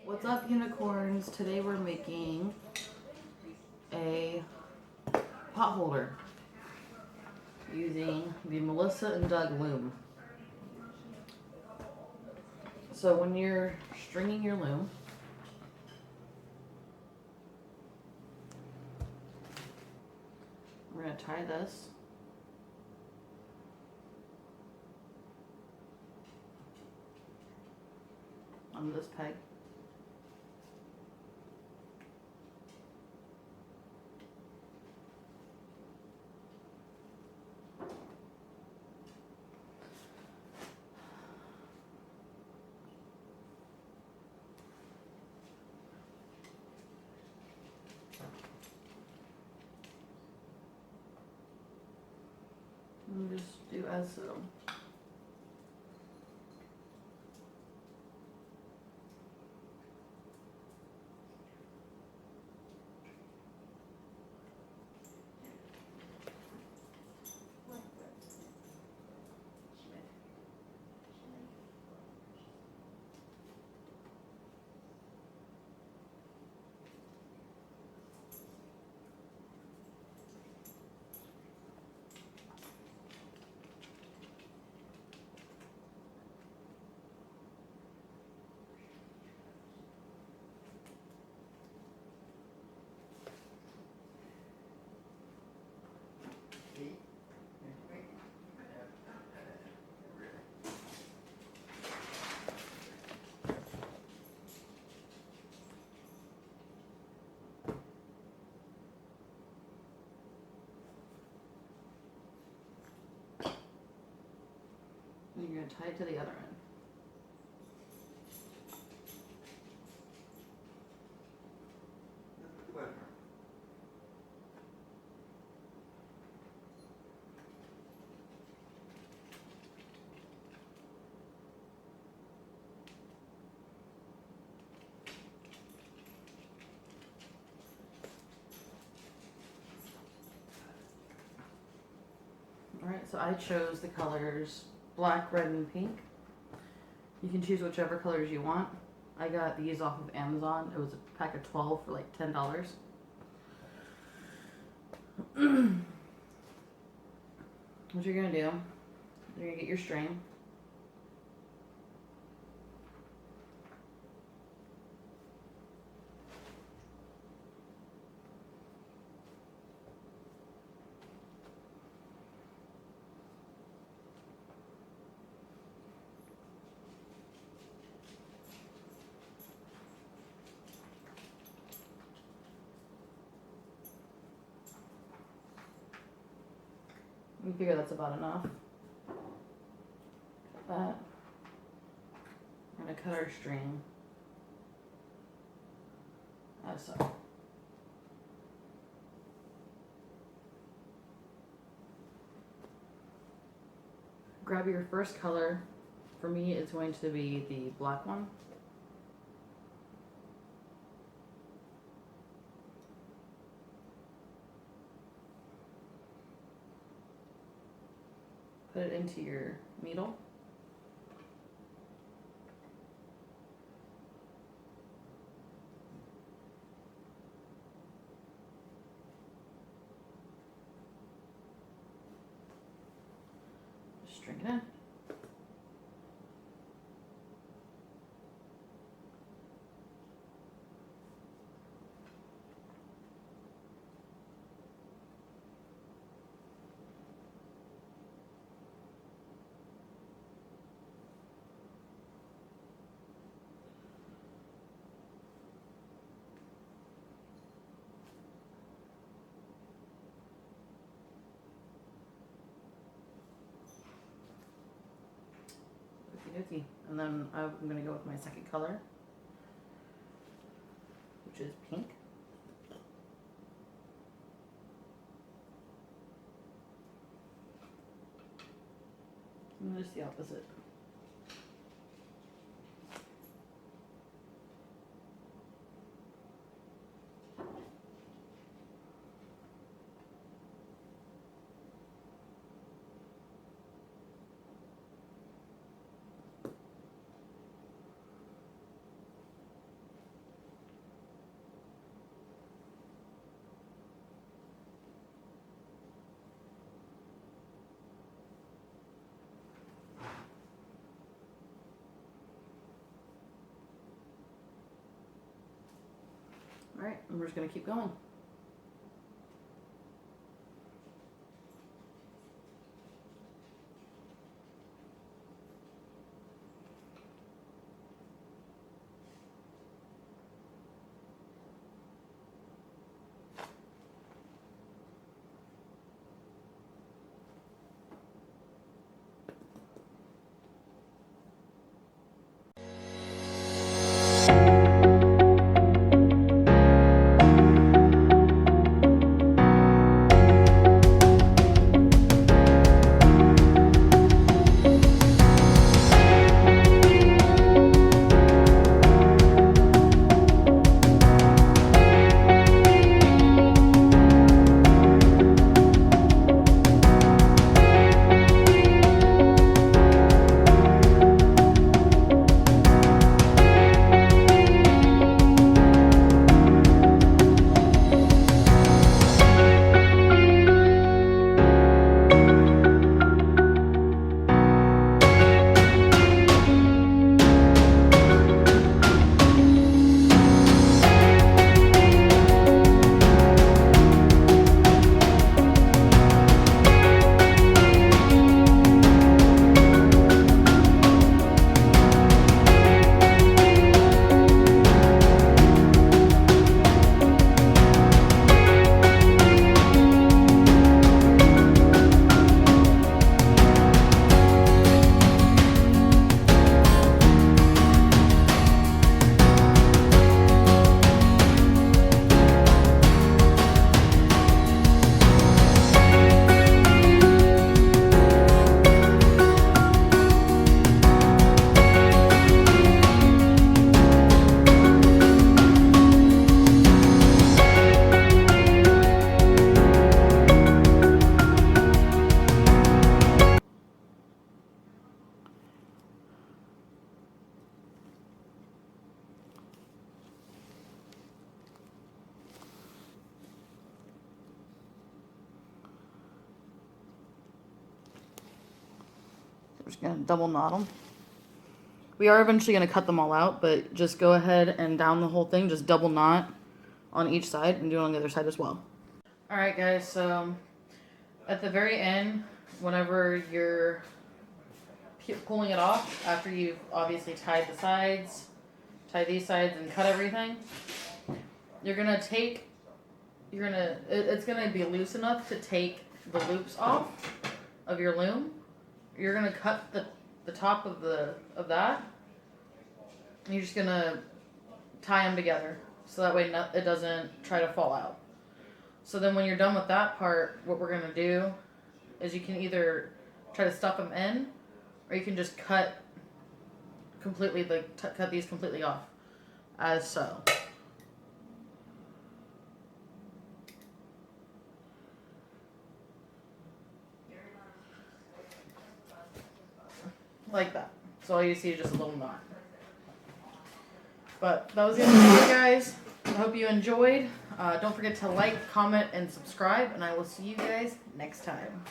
What's up, unicorns? Today we're making a pot holder using the Melissa&Doug loom. So when you're stringing your loom, we're going to tie this on this peg. And just do as so. And you're going to tie it to the other end. Alright, so I chose the colors black, red, and pink. You can choose whichever colors you want. I got these off of Amazon. It was a pack of 12 for like $10. What you're going to do, you're going to get your string. You figure that's about enough. Cut that. We're going to cut our string as so. Grab your first color. For me, it's going to be the black one. Put it into your needle. Just string it in. Okie-dokie. And then I'm going to go with my second color, which is pink. And just the opposite. And we're just going to keep going. We're just going to double knot them. We are eventually going to cut them all out, but just go ahead and down the whole thing. Just double knot on each side and do it on the other side as well. Alright guys, so at the very end, whenever you're pulling it off, after you've obviously tied the sides, tie these sides and cut everything, you're going to take, it's going to be loose enough to take the loops off of your loom. You're going to cut the top of that, and you're just going to tie them together so that way it doesn't try to fall out. So then when you're done with that part, what we're going to do is you can either try to stuff them in, or you can just cut completely, cut these completely off, as so. Like that. So all you see is just a little knot. But that was the end of the video, guys. I hope you enjoyed. Don't forget to like, comment, and subscribe, and I will see you guys next time.